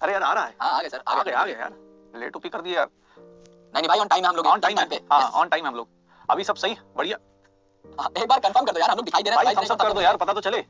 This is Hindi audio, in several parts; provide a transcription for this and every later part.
अरे यार आ रहा है। हाँ आ गए सर, आ गए यार, लेट तो कर दिए यार। नहीं नहीं भाई ऑन टाइम है हम लोग, ऑन टाइम है। पे। हाँ ऑन टाइम है हम लोग। अभी सब सही बढ़िया। एक बार कंफर्म कर दो यार, हम लोग दिखाई दे रहे हैं भाई हम सब कर दो यार, पता तो चले।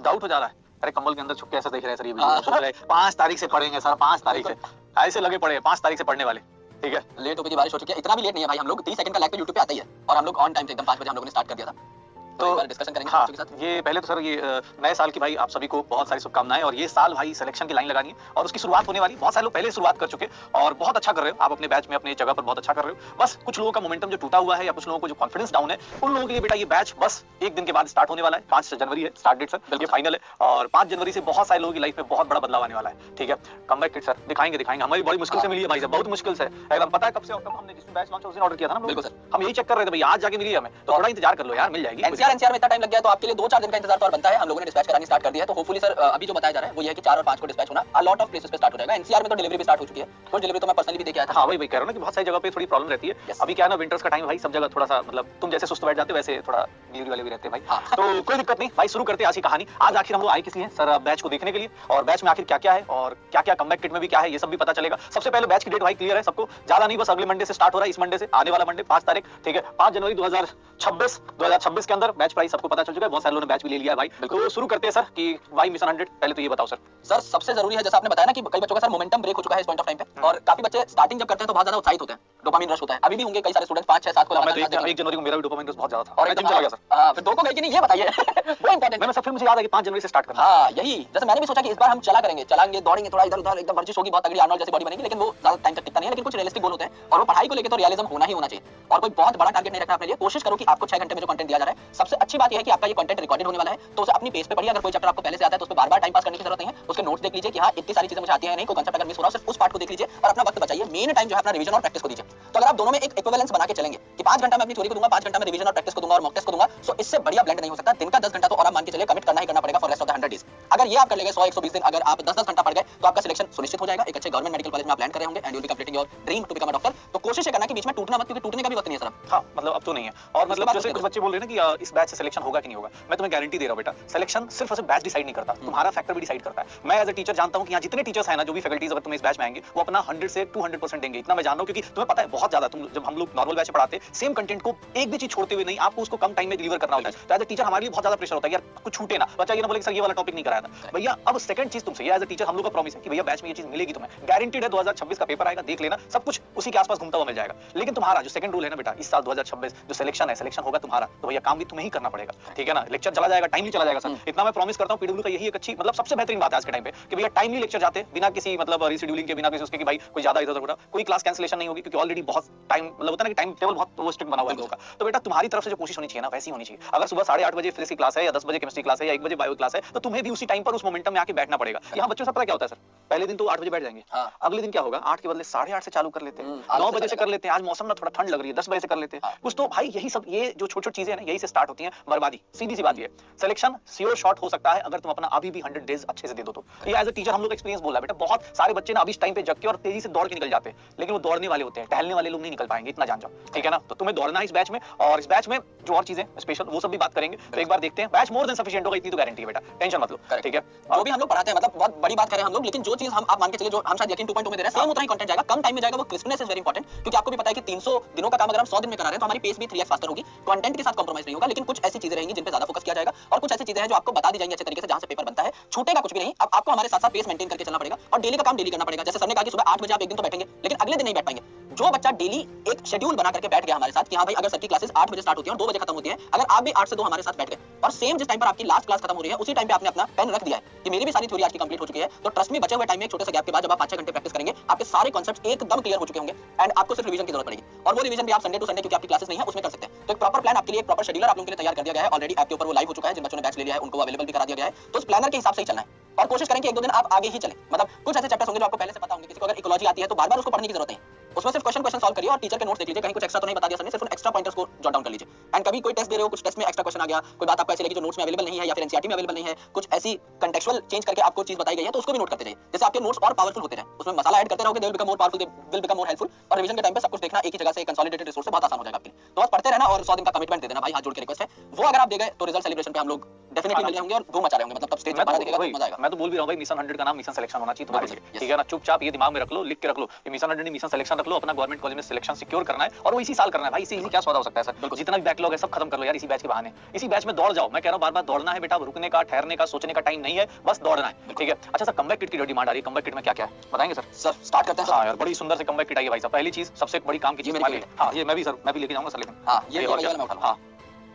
डाउट हो जा रहा है। अरे कंबल के अंदर छुप के ऐसा देख रहे हैं सर, ये वीडियो सोच रहे हैं 5 तारीख से पढ़ेंगे सर, 5 तारीख से ऐसे लगे पड़े हैं, 5 तारीख से पढ़ने वाले। ठीक है, लेट होकर बारिश हो चुकी है, इतना भी लेट नहीं है भाई, हम लोग 30 सेकंड का लैग पे YouTube पे आता ही है, और हम लोग ऑन टाइम से एकदम 5 बजे हम लोगों ने स्टार्ट कर दिया था। तो एक बार डिस्कशन करेंगे हाँ, के साथ। ये पहले तो सर ये नए साल की भाई आप सभी को बहुत सारी शुभकामनाएं। और ये साल भाई सिलेक्शन की लाइन लगानी है और उसकी शुरुआत होने वाली। बहुत सारे लोग पहले शुरुआत कर चुके और बहुत अच्छा कर रहे हो आप अपने बैच में, अपने जगह पर बहुत अच्छा कर रहे हो। बस कुछ लोगों का मोमेंटम जो टूटा हुआ है या कुछ लोगों को जो कॉन्फिडेंस डाउन है, उन लोगों के लिए बेटा ये बैच बस एक दिन के बाद स्टार्ट होने वाला है। 5 जनवरी है स्टार्ट डेट सर, ये फाइनल है। और 5 जनवरी से बहुत सारे लोगों की लाइफ में बहुत बड़ा बदलाव आने वाला है। ठीक है, कमबैक किट सर दिखाएंगे। हमारी बड़ी मुश्किल से मिली है भाई साहब, बहुत मुश्किल से एकदम। पता है कब से, कब हमने जिस बैच लॉन्च उस दिन ऑर्डर किया था ना, बिल्कुल सर हम यही चेक कर रहे थे भाई, आज जाके मिली हमें, तो थोड़ा इंतजार कर लो यार, मिल जाएगी। एनसीआर में इतना टाइम लग गया तो आपके लिए 2-4 दिन का इंतजार तो और बनता है। हम लोगों ने डिस्पैच करानी स्टार्ट कर दिया है, तो होपफुली सर अभी जो बताया जा रहा है वो ये है कि 4 और 5 को डिस्पैच होना अ लॉट ऑफ प्लेसेस पे स्टार्ट हो जाएगा। एनसीआर में तो डिलीवरी भी स्टार्ट हो चुकी है, कुछ डिलीवरी तो मैं पर्सनली भी देके आया था। हाँ वही कह रहा हूं ना कि बहुत सारी जगह पे थोड़ी प्रॉब्लम रहती है। अभी क्या है ना, विंटर्स का टाइम भाई, सब जगह थोड़ा सा मतलब तुम जैसे सुस्त बैठ जाते वैसे थोड़ा डिलीवरी वाले भी रहते हैं भाई। तो कोई दिक्कत नहीं भाई, शुरू करते हैं आज की कहानी। आज आखिर हम लोग आए किसी हैं सर बैच को देखने के लिए, और बैच में आखिर क्या क्या है और क्या क्या कमबैक किट में भी क्या है, ये सब भी पता चलेगा। सबसे पहले बैच की डेट भाई क्लियर है सबको, ज्यादा नहीं, बस अगले मंडे से स्टार्ट हो रहा है, इस मंडे से, आने वाला मंडे 5 तारीख। ठीक है, 5 जनवरी 2026 के अंदर बैच प्राइस सबको पता चल चुका है, बहुत सारे लोगों ने बैच भी ले लिया है भाई। तो शुरू करते हैं सर कि वाई मिशन 100, पहले तो ये बताओ सर। सर सबसे जरूरी है, जैसा आपने बताया ना कि कई बच्चों का सर मोमेंटम ब्रेक हो चुका है इस पॉइंट ऑफ टाइम पे, और काफी बच्चे स्टार्टिंग जब करते हैं तो बहुत ज्यादा उत्साहित होते हैं, डोपामिन रश होता है। अभी भी होंगे कई सारे स्टूडेंट्स 5 6 7 को मैं तो 1 जनवरी को मेरा भी डोपामिन रश बहुत ज्यादा था और मैं जिम एकदम चला गया सर। फिर 2 को गए कि नहीं ये बताइए वो इंपॉर्टेंट मैं सब फिर मुझे याद है कि 5 जनवरी से स्टार्ट करना। हाँ यही, जैसे मैंने भी सोचा कि इस बार हम चलेंगे दौड़ेंगे थोड़ा इधर उधर, एकदम वर्जिश होगी, बहुत तगड़ी आर्नोल्ड जैसी बॉडी बनेगी, लेकिन वो ज्यादा टाइम तक टिकता नहीं है। लेकिन कुछ रियलिस्टिक गोल होते हैं, और वो पढ़ाई को लेकर तो रियलिज्म होना ही होना चाहिए, और कोई बहुत बड़ा टारगेट नहीं रखना अपने लिए। कोशिश करो कि आपको 6 घंटे में जो कंटेंट दिया जा रहा है, सबसे अच्छी बात यह है कि आपका ये कंटेंट रिकॉर्डेड होने वाला है, तो उसे अपनी पेस पे पढ़िए। अगर कोई चैप्टर आपको पहले से आता है तो उस पे बार-बार टाइम पास करने की जरूरत नहीं है, उसके नोट्स देख लीजिए कि हाँ इतनी सारी चीजें मुझे आती हैं नहीं, कोई कांसेप्ट अगर मिस हो रहा है सिर्फ उस पार्ट को देख लीजिए और अपना वक्त बचाइए। मेन टाइम जो है अपना रिवीजन और प्रैक्टिस को दीजिए। तो अगर आप दोनों में एक इक्विवेलेंस बना के चलेंगे कि 5 घंटा मैं अपनी थ्योरी को दूंगा, 5 घंटा मैं रिवीजन और प्रैक्टिस को दूंगा और मॉक टेस्ट को दूंगा, सो इससे बढ़िया ब्लेंड नहीं हो सकता। दिन का 10 घंटा तो और आप मान के चलिए कमिट करना ही करना पड़ेगा for rest of the 100 days. अगर ये आप कर लेंगे 100-120 दिन, अगर आप 10-10 घंटा पढ़ गए तो आपका सिलेक्शन सुनिश्चित हो जाएगा। एक अच्छे गवर्नमेंट मेडिकल कॉलेज में आप लैंड कर रहे होंगे and you will be completing your dream to become a doctor. तो कोशिश ये करना कि बीच में टूटना मत, क्योंकि टूटने का भी वक्त नहीं है सर। हाँ मतलब अब तो नहीं है। और मतलब जैसे कुछ बच्चे बोल रहे हैं ना कि इस बैच से सिलेक्शन होगा कि नहीं होगा, मैं तुम्हें गारंटी दे रहा हूं बेटा, सिलेक्शन सिर्फ और सिर्फ बैच डिसाइड नहीं करता, तुम्हारा फैक्टर भी डिसाइड करता है। मैं एज अ टीचर जानता हूं कि यहाँ जितने टीचर्स हैं ना, जो भी फैकल्टीज अगर तुम्हें इस बैच में आएंगे, वो अपना 100 से 200% देंगे, इतना मैं जान रहा हूं। क्योंकि तुम्हें पता है बहुत ज्यादा, तुम जब हम लोग नॉर्मल बैच पढ़ाते हैं सेम कंटेंट को एक भी चीज छोड़ते हुए नहीं, आपको उसको कम टाइम में डिलीवर करना होता है। तो एज अ टीचर हमारे लिए बहुत ज्यादा प्रेशर होता है यार कुछ छूटे ना, बच्चा ये ना बोले सर ये वाला टॉपिक नहीं कराया था भैया। अब सेकंड चीज तुमसे, एज अ टीचर हम लोग का प्रॉमिस है कि भैया बैच में ये चीज मिलेगी तुम्हें, गारंटीड है। 2026 का पेपर आएगा, देख लेना, सब कुछ उसी के आसपास घूमता हुआ मिल जाएगा। लेकिन तुम्हारा जो सेकंड रूल है ना बेटा, इस साल 2026 जो सिलेक्शन है, सिलेक्शन होगा तुम्हारा, तो भैया काम भी तुम्हें ही करना पड़ेगा। ठीक है ना, लेक्चर चला जाएगा, टाइमली चला जाएगा सर, इतना मैं प्रॉमिस करता हूं। पीडब्ल्यू का यही एक अच्छी मतलब सबसे बेहतरीन बात है आज के टाइम पे कि भैया टाइमली लेक्चर जाते, बिना किसी मतलब रीशेड्यूलिंग के, बिना किसी उसके कि भाई कोई ज्यादा इधर उधर, कोई क्लास कैंसिलेशन नहीं होगी, क्योंकि ऑलरेडी बहुत टाइम मतलब होता है ना कि टाइम टेबल बहुत स्ट्रिक्ट बना हुआ है लोगों का। तो बेटा तुम्हारी तरफ से जो कोशिश होनी चाहिए ना, वैसी होनी चाहिए। अगर सुबह 8:30 बजे फिजिक्स की क्लास है, या 10 बजे केमिस्ट्री क्लास है, या 1 बजे बायो क्लास है, तो तुम्हें भी उसी टाइम पर उस मोमेंटम में आके बैठना पड़ेगा। यहाँ बच्चों से पता क्या होता है सर, पहले दिन तो 8 बजे बैठ जाएंगे, अगले दिन क्या होगा, 8 के बदले 8:30 से चालू कर लेते हैं, 9 बजे से कर लेते हैं, आज मौसम ना थोड़ा ठंड लग रही है 10 बजे से कर लेते हैं कुछ। तो भाई यही सब, ये जो छोटी छोटी चीजें हैं ना, यही से स्टार्ट होती हैं बर्बादी। सीधी सी बात ये, सिलेक्शन श्योर शॉट हो सकता है अगर तुम अपना अभी भी 100 डेज अच्छे से दे दो तो। ये एज अ टीचर हम लोग एक्सपीरियंस बोल रहा है बेटा, बहुत सारे बच्चे ना अभी इस टाइम पे जग के और तेजी से दौड़ के निकल जाते हैं, लेकिन वो दौड़ने वाले होते हैं, टहलने वाले लोग नहीं निकल पाएंगे, इतना जान जाओ। ठीक है ना, तो तुम्हें दौड़ना है इस बैच में, और इस बैच में जो और चीजें स्पेशल वो सब भी बात करेंगे। तो एक बार देखते हैं, बैच मोर देन सफिशिएंट होगा, इतनी तो गारंटी है बेटा, टेंशन मत लो। ठीक है, जो भी हम लोग पढ़ाते हैं मतलब बहुत बड़ी बात कर रहे हैं हम लोग, लेकिन जो चीज हम आप मान के चलिए जो हम शायद यकीन 2.0 में दे रहे हैं, सेम उतना ही कंटेंट जाएगा, कम टाइम में जाएगा। वो क्रिस्पनेस इज वेरी इंपॉर्टेंट, क्योंकि आपको भी पता है कि 300 दिनों का काम अगर हम 100 दिन में करा रहे हैं तो हमारी पेस भी 3x फास्टर होगी। कंटेंट के साथ कॉम्प्रोमाइज नहीं होगा, लेकिन कुछ ऐसी चीजें रहेंगी जिन पे ज्यादा फोकस किया जाएगा, और कुछ ऐसी चीजें हैं जो आपको बता दी जाएंगी अच्छे तरीके से, जहां से पेपर बनता है। छूटेगा कुछ भी नहीं। अब आपको हमारे साथ साथ पेस मेंटेन करके चलना पड़ेगा, और डेली का काम डेली करना पड़ेगा। जैसे सर ने कहा कि सुबह 8 बजे आप एक दिन तो बैठेंगे, लेकिन अगले दिन नहीं बैठ पाएंगे। जो बच्चा डेली एक शेड्यूल बना करके बैठ गया हमारे साथ कि हां भाई अगर सर की क्लासेस 8 बजे स्टार्ट होती है और 2 बजे खत्म होती है, अगर आप भी 8 से 2 हमारे साथ बैठ गए और सेम जिस टाइम पर आपकी लास्ट क्लास खत्म हो रही है उसी टाइम पे आपने अपना पेन रख दिया है कि मेरी भी सारी थ्योरी आज की कंप्लीट हो चुकी है, तो ट्रस्ट मी बचे हुए टाइम में एक छोटे से गैप के बाद जब आप 5-6 घंटे प्रैक्टिस करेंगे, आपके सारे कॉन्सेप्ट्स एकदम क्लियर हो चुके होंगे एंड आपको सिर्फ रिवीजन की जरूरत पड़ेगी। और वो रिवीजन भी आप संडे टू संडे, क्योंकि आपकी क्लासेस नहीं है, उसमें कर सकते हैं। तो एक प्रॉपर प्लान आपके लिए, एक प्रॉपर शेड्यूलर आप लोगों के लिए तैयार कर दिया गया है। ऑलरेडी ऐप के ऊपर वो लाइव हो चुका है, जिन बच्चों ने बैच ले लिया है उनको अवेलेबल भी करा दिया गया है। तो उस प्लानर के हिसाब से ही चलना है, और कोशिश करें कि 1-2 दिन आप आगे ही चलें। मतलब कुछ ऐसे चैप्टर्स होंगे जो आपको पहले से पता होंगे, किसी को अगर इकोलॉजी आती है तो बार-बार उसको पढ़ने की जरूरत नहीं है, उसमें सिर्फ क्वेश्चन सॉल्व करिए और टीचर के नोट्स देख लीजिए, कहीं कुछ एक्स्ट्रा तो नहीं बता दिया सर ने, सिर्फ उन एक्स्ट्रा पॉइंटर्स को जॉट डाउन कर लीजिए। एंड कभी कोई टेस्ट दे रहे हो, कुछ टेस्ट में एक्स्ट्रा क्वेश्चन आ गया, कोई बात आपको ऐसी लगी जो नोट्स में अवेलेबल नहीं है या फिर एनसीईआरटी में अवेलेबल नहीं है, कुछ ऐसी कंटेक्चुअल चेंज करके आपको चीज बताई गई है, तो उसको भी नोट करते जाइए, जैसे आपके नोट्स और पावरफुल होते जाएं। उसमें मसाला ऐड करते रहोगे, they will become more powerful, they will become more helpful. और रिवीजन के टाइम पे सब कुछ देखना एक ही जगह से, एक कंसोलिडेटेड रिसोर्स से बहुत आसान हो जाएगा आपके लिए। तो बस पढ़ते रहना और 100 दिन का कमिटमेंट दे देना भाई, हाथ जोड़ के रिक्वेस्ट है। वो अगर आप दे गए तो रिजल्ट सेलिब्रेशन पे हम लोग डेफिनेटली मिल रहे होंगे और धूम मचा रहे होंगे, मतलब तब स्टेज पे बाहर दिखेगा तो मजा आएगा। मैं तो बोल भी रहा हूँ भाई, मिशन 100 का नाम मिशन सिलेक्शन होना चाहिए तुम्हारे बिल्कुल, लिए, ठीक है ना। चुपचाप ये दिमाग में रख लो, लिख के रख लो, ये मिशन 100 नहीं मिशन सिलेक्शन रख लो, अपना गवर्नमेंट कॉलेज में सिलेक्शन सिक्योर करना है और वो इसी साल करना है भाई। इसी क्या सौदा हो सकता है सर, जितना भी बैकलॉग है सब खत्म कर लो यार इसी बैच के बहाने। इसी बैच में दौड़ जाओ, मैं कह रहा हूँ बार बार दौड़ना है बेटा, रुकने का ठहरने का सोचने का टाइम नहीं है, बस दौड़ना है, ठीक है। अच्छा सर, कमबैक किट की डिमांड आ रही है, कमबैक किट में क्या क्या है बताएंगे सर? सर स्टार्ट करते हैं। हाँ यार, बड़ी सुंदर से कमबैक किट आई है भाई साहब। पहली चीज सबसे बड़ी काम की चीज हमारे लिए, हाँ ये मैं भी सर मैं भी लेके जाऊंगा सर, लेकिन हाँ ये वाला मैं उठा लूंगा। हाँ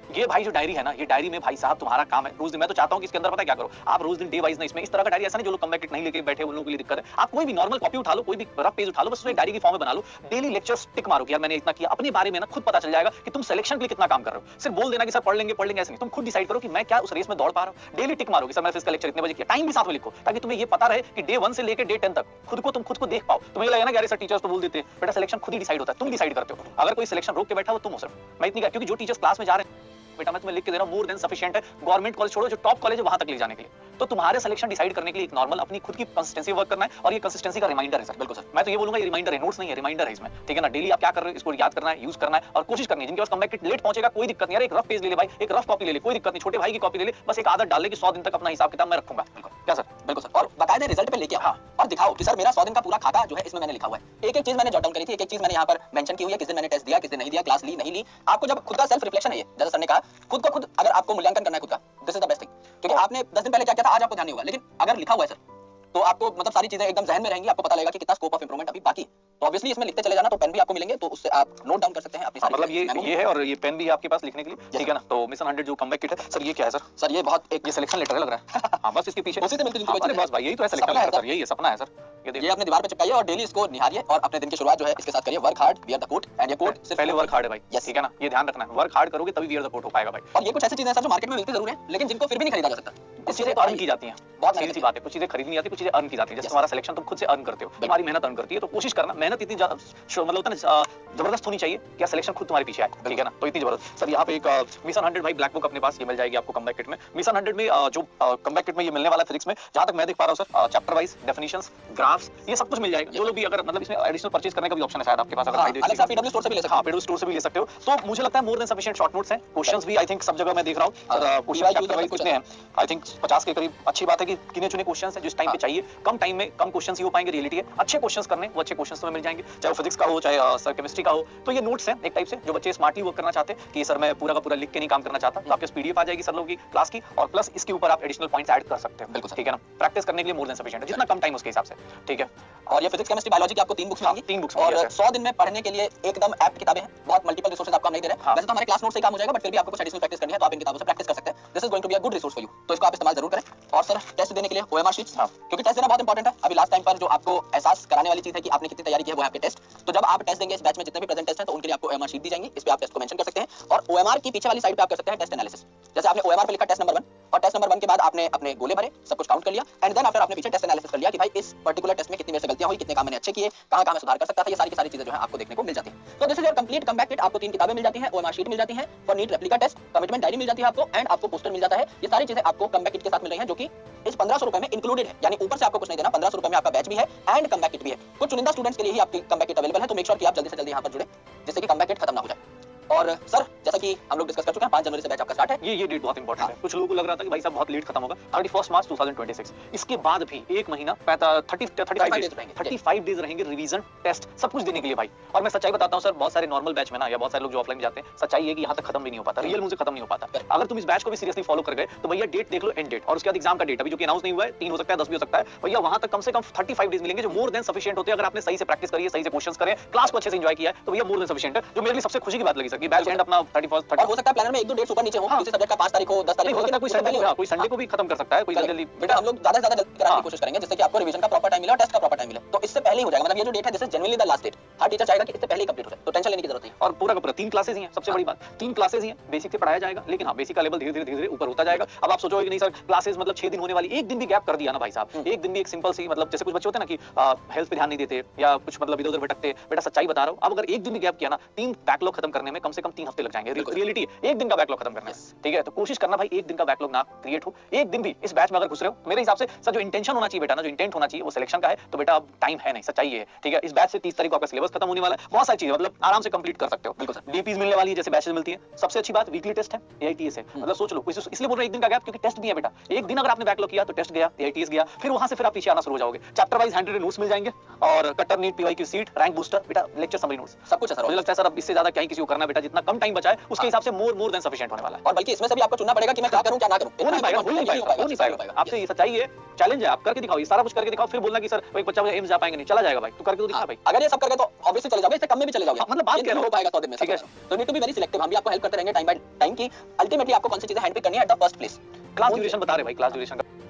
ये भाई जो डायरी है ना, ये डायरी में भाई साहब तुम्हारा काम है रोज दिन। मैं तो चाहता हूँ कि इसके अंदर पता है क्या करो, आप रोज दिन डे वाइज ना इसमें इस तरह का डायरी, ऐसा नहीं जो लोग कमबैक किट नहीं लेके बैठे उन लोगों के लिए दिक्कत है। आप कोई भी नॉर्मल कॉपी उठा लो, कोई भी रफ पेज उठा लो, बस उसमें डायरी की फॉर्म में बना लो, डेली लेक्चर्स टिक मारो कि यार मैंने इतना किया, अपने बारे में ना खुद पता चल जाएगा कि तुम सिलेक्शन के लिए कितना काम कर रहे हो। सिर्फ बोल देना कि सर पढ़ लेंगे ऐसे नहीं, तुम खुद डिसाइड करो कि मैं क्या उस रेस में दौड़ पा रहा हूँ। डेली टिक मारो कि सर मैं इसका लेक्चर इतने बजे किया, टाइम भी साथ में लिखो ताकि तुम्हें ये पता रहे कि डे 1 से लेकर डे 10 तक तुम खुद को देख पाओ। तुम्हें लगेगा ना कि यार सर टीचर्स तो बोल देते हैं, बेटा सिलेक्शन खुद ही डिसाइड होता है, तुम डिसाइड करते हो। अगर कोई सिलेक्शन रोक के बैठा हो तुम हो सिर्फ, मैं इतनी क्योंकि जो टीचर्स क्लास में जा रहे हैं बेटा मैं तुम्हें लिख के दे रहा हूं, मोर देन सफिशिएंट है। गवर्नमेंट कॉलेज छोड़ो, जो टॉप कॉलेज है वहां तक ले जाने के लिए, तो तुम्हारे सिलेक्शन डिसाइड करने के लिए एक नॉर्मल अपनी खुद की कंसिस्टेंसी वर्क करना है और ये कंसिस्टेंसी का रिमाइंडर है सर। बिल्कुल सर, मैं तो ये बोलूंगा ये रिमाइंडर है, नोट्स नहीं है, रिमाइंडर है इसमें, ठीक है ना। डेली आप क्या कर रहे हो इसको याद करना है, यूज करना है और कोशिश करनी है। जिनके पास कमबैक किट लेट पहुंचेगा कोई दिक्कत नहीं यार, एक रफ पेज ले ले भाई, एक रफ कॉपी ले ले, कोई दिक्कत नहीं, छोटे भाई की कॉपी ले ले, बस एक आदत डाल ले कि 100 दिन तक अपना हिसाब किताब मैं रखूंगा। क्या सर? बिल्कुल सर, और बाकायदे रिजल्ट पे लेके आओ और दिखाओ कि सर मेरा 100 दिन का पूरा खाका जो है इसमें मैंने लिखा हुआ है। एक एक चीज मैंने जॉट डाउन करी थी, एक एक चीज मैंने यहाँ पर मेंशन की हुई है, किस दिन मैंने टेस्ट दिया, किस दिन नहीं दिया, क्लास ली नहीं ली। आपको जब खुद का सेल्फ रिफ्लेक्शन है, ये जैसा सर ने कहा, खुद को खुद अगर आपको मूल्यांकन करना है खुद का, this is the best thing. क्योंकि आपने 10 दिन पहले क्या किया था आज आपको ध्यान नहीं होगा, लेकिन अगर लिखा हुआ है सर तो आपको मतलब सारी चीजें एकदम जहन में रहेंगी, आपको पता लगेगा कि कितना स्कोप ऑफ इंप्रूवमेंट अभी बाकी है। तो ऑब्वियसली इसमें लिखते चले जाना, तो पेन भी आपको मिलेंगे, तो उससे आप नोट डाउन कर सकते हैं अपनी सारी मतलब ये है और ये पेन भी है आपके पास लिखने के लिए, ठीक है ना। तो मिशन 100 जो कमबैक किट है सर, ये क्या है सर? सर ये बहुत एक ये सिलेक्शन लेटर लग रहा है। हाँ बस इसके पीछे उसी से मिलती जुलती अरे बस भाई यही तो है सिलेक्शन लेटर सर, यही है, सपना है सर। ये अपने दीवार पे चिपकाइए और डेली इसको निहारिए और अपने दिन की शुरुआत जो है इसके साथ करिए। Work hard wear the coat, and ये कोट सिर्फ पहले वर्क हार्ड है भाई, ठीक है ना, ये ध्यान रखना है, वर्क हार्ड करोगे तभी वियर द कोट हो पाएगा भाई। और ये कुछ ऐसी चीजें हैं सर जो मार्केट में मिलती जरूर है, लेकिन जिनको फिर भी नहीं खरीदा जा सकता। कुछ चीजें अर्न की जाती हैं, बहुत सीधी सी बात है, कुछ चीजें खरीदनी आती है, कुछ चीजें अर्न की जाती है। जैसे तुम्हारा सिलेक्शन तुम खुद से अर्न करते हो, तुम्हारी मेहनत अर्न करती है, तो कोशिश करना मेहनत इतनी मतलब होता है ना जबरदस्त होनी चाहिए क्या सिलेक्शन खुद तुम्हारे पीछे आए, ठीक है ना। तो इतनी जबरदस्त सर यहाँ पे एक मिशन 100 भाई ब्लैक बुक अपने पास ये मिल जाएगी आपको कमबैक किट में। मिशन 100 में जो कमबैक किट में ये मिलने वाला है फिजिक्स में, जहां तक मैं देख पा रहा हूं sir, chapter wise definitions, graphs, ये सब कुछ मिल जाएगा। जो लोग भी अगर मतलब इसमें एडिशनल परचेज करने का भी ऑप्शन है शायद आपके पास, अगर अलग से पीडब्ल्यू स्टोर से भी ले सकते हैं। हां पीडब्ल्यू स्टोर से भी ले सकते हो। तो मुझे लगता है more than sufficient short notes हैं, क्वेश्चंस भी आई थिंक सब जगह मैं देख रहा हूं और क्वेश्चन चैप्टर वाइज कितने हैं, आई थिंक 50 के करीब। अच्छी बात है कि गिने चुने क्वेश्चंस हैं जिस टाइम पे चाहिए, कम टाइम में कम क्वेश्चंस ही हो पाएंगे, रियलिटी है। अच्छे क्वेश्चंस करने वो अच्छे क्वेश्चंस तुम्हें मिल जाएंगे, चाहे वो फिजिक्स का हो चाहे सर केमिस्ट्री का हो। तो ये नोट्स हैं एक टाइप से, जो बच्चे स्मार्टली वर्क करना चाहते हैं कि सर मैं पूरा का पूरा लिख के नहीं काम करना चाहता, तो आपके पीडीएफ आ जाएगी सर लोगों की क्लास की, और प्लस इसके ऊपर आप एडिशनल पॉइंट्स ऐड कर सकते हैं। बिल्कुल ठीक है ना, प्रैक्टिस करने के लिए मोर देन सफिशिएंट है, जितना कम टाइम उसके हिसाब से, ठीक है। और ये फिजिक्स केमिस्ट्री बायोलॉजी की आपको 3 बुक्स मिलेंगी, 3 बुक्स और 100 दिन में पढ़ने के लिए एकदम ऐप्ट किताबें हैं, बहुत मल्टीपल रिसोर्सेज आपको हम नहीं दे रहे हैं। वैसे तो हमारे क्लास नोट से काम हो जाएगा, बट फिर भी आपको कुछ एडिशनल प्रैक्टिस करनी है तो आप इन किताबों से प्रैक्टिस कर सकते हैं। This is going to be a good resource for you, तो इसको आप इस्तेमाल जरूर करें। और सर टेस्ट देने के लिए ओएमआर शीट्स, क्योंकि टेस्ट देना बहुत इंपॉर्टेंट है। अभी लास्ट टाइम पर जो आपको एहसास कराने वाली चीज है कि आपने कितनी तैयारी की है वो है आपके टेस्ट। तो जब आप टेस्ट देंगे इस बैच में जितने भी प्रेजेंट टेस्ट हैं, तो उनके लिए आपको ओएमआर शीट दी जाएंगी, इस पे आप टेस्ट को मेंशन कर सकते हैं। और ओएमआर की पीछे वाली साइड पे आप कर सकते हैं टेस्ट एनालिसिस। जैसे आपने ओएमआर पे लिखा टेस्ट नंबर 1, और टेस्ट नंबर 1 के बाद आपने अपने गोले भरे, सब कुछ काउंट कर लिया, एंड देन आफ्टर आपने पीछे टेस्ट एनालिसिस कर लिया कि भाई इस पर्टिकुलर टेस्ट में कितनी मेरे से गलतियां हुई, कितने काम मैंने अच्छे किए, कहां मैं सुधार कर सकता था। ये सारी की सारी चीजें जो है आपको देखने को मिल जाती हैं। तो this is your complete comeback kit. आपको 3 किताबें मिल जाती हैं, ओएमआर शीट मिल जाती है, for NEET replica test, commitment diary मिल जाती है आपको, एंड आपको पोस्टर मिल जाता है। ये सारी चीजें आपको कमबैक किट के साथ मिल रही हैं, जो कि इस 1500 रुपए में इंक्लूडेड है, यानी ऊपर से आपको कुछ नहीं देना। 1500 रुपए में आपका बैच भी है एंड कमबैक किट भी है। कुछ चुनिंदा स्टूडेंट्स के लिए ही आपकी कमबैक किट अवेलेबल है, तो मेक श्योर कि आप जल्दी से जल्दी यहां पर जुड़े, जिससे कि कमबैक किट खत्म ना हो जाए। और सर जैसा कि हम लोग डिस्कस कर चुके हैं, 5 जनवरी से बैच आपका स्टार्ट है। ये डेट बहुत इंपॉर्टेंट है। कुछ लोगों को लग रहा था कि भाई साहब बहुत लेट खत्म होगा, 31 मार्च 2026। इसके बाद भी एक महीना 35 डेज रहेंगे रिवीजन, टेस्ट, सब कुछ देने के लिए भाई। और मैं सच्चाई बताता हूं सर, बहुत सारे नॉर्मल बैच में ना, या बहुत सारे लोग जो ऑफलाइन जाते हैं, सच्चाई है कि यहां तक खत्म भी नहीं हो पाता, रियल मुझे खत्म नहीं हो पाता। अगर तुम इस बैच को भी सीरियसली फॉलो कर गए तो भैया डेट देख लो, एंड डेट, और उसके बाद एग्जाम का डेट अभी जो कि अनाउंस नहीं हुआ है, 3 हो सकता है, 10 भी हो सकता है भैया। वहां तक कम से कम 35 डेज मिलेंगे, जो मोर देन सफिशिएंट होते हैं। अगर आपने सही से प्रैक्टिस करी है, सही से क्वेश्चंस करे, क्लास को अच्छे से एंजॉय किया है, तो भैया मोर देन सफिशिएंट है। जो मेरे लिए सबसे खुशी की बात लगी सर कि बैच एंड अपना 31 और हो सकता है प्लानर में 1-2 डेट्स ऊपर नीचे हो, किसी सब्जेक्ट का 5 तारीख हो, 10 तारीख हो, कोई संडे को भी खत्म कर सकता है, कोई जल्दी। बेटा हम लोग ज्यादा से ज्यादा जल्दी कराने की कोशिश करेंगे, जिससे कि आपको रिवीजन का प्रॉपर टाइम मिले और टेस्ट का प्रॉपर टाइम मिले। तो इससे पहले ही हो जाएगा, मतलब ये जो डेट है this is genuinely the last date. हर टीचर चाहेगा कि इससे पहले ही कंप्लीट हो जाए, तो टेंशन लेने की जरूरत नहीं। और पूरा का पूरा 3 क्लासेस ही हैं, सबसे बड़ी बात 3 क्लासेस ही हैं। बेसिक से पढ़ाया जाएगा, लेकिन हाँ बेसिक का लेवल धीरे धीरे ऊपर होता जाएगा। अब आप सोचोगे कि नहीं सर क्लासेस मतलब 6 दिन होने वाली, एक दिन भी गैप कर दिया ना भाई साहब, एक दिन भी एक सिंपल सी, मतलब जैसे कुछ बच्चे होते हैं ना कि हेल्थ पे ध्यान नहीं देते या कुछ मतलब इधर उधर भटकते, बेटा सच्चाई बता रहा हूं, अब अगर एक दिन भी गैप किया ना, 3 बैकलॉग खत्म करने में कम से कम 3 हफ्ते लग जाएंगे। रियलिटी है, एक दिन का बैकलॉग खत्म करना है, ठीक है। तो कोशिश करना भाई एक दिन का बैकलॉग ना क्रिएट हो। एक दिन भी इस बैच में अगर घुस रहे हो, मेरे हिसाब से सर जो इंटेंशन होना चाहिए बेटा ना, जो इंटेंट होना चाहिए वो सिलेक्शन का है तो बेटा अब टाइम है नहीं, सच्चाई ये है, ठीक है। इस बैच से 30 तारीख को आपका सिलेबस खत्म होने वाला है, बहुत सारी चीजें मतलब आराम से कंप्लीट कर सकते हो। बिल्कुल सर। डीपीज मिलने वाली है, जैसे बैचेस मिलती है। सबसे अच्छी बात वीकली टेस्ट है, एआईटीएस है, मतलब सोच लो, इसलिए बोल रहे हैं एक दिन का गैप, क्योंकि टेस्ट भी है बेटा। एक दिन अगर आपने बैकलॉग किया तो टेस्ट गया, एआईटीएस गया, फिर वहां से फिर आप पीछे आना शुरू हो जाओगे। Chapter wise handwritten notes मिल जाएंगे और कटर नीट पीवाई की सीट, रैंक बूस्टर, बेटा लेक्चर समरी नोट्स, सब कुछ है सर। मुझे लगता है सर अब इससे ज्यादा क्या ही किसी को करना बेटा, जितना कम टाइम बचा है उसके हिसाब से मोर देन सफिशिएंट होने वाला है। और बल्कि इसमें से भी आपको चुनना पड़ेगा कि मैं क्या करूं क्या ना करूं। हो नहीं पाएगा, हो नहीं पाएगा। आपसे ये सच्चाई है, चैलेंज है, आप करके दिखाओ, ये सारा कुछ करके दिखाओ, फिर बोलना कि सर एक बच्चा एम्स जा पाएंगे नहीं, चला जाएगा भाई, तू करके तो दिखा भाई। अगर ये सब कर गए तो ऑब्वियसली चले जाओगे, इससे कम में भी चले जाओगे। मतलब बात क्या हो पाएगा 100 दिन में, ठीक है। तो need to be very selective. हम भी आपको हेल्प करते रहेंगे टाइम बाय टाइम की अल्टीमेटली आपको कौन सी चीजें हैंड पिक करनी है at the first place. Class duration बता रहे भाई, क्लास ड्यूरेशन का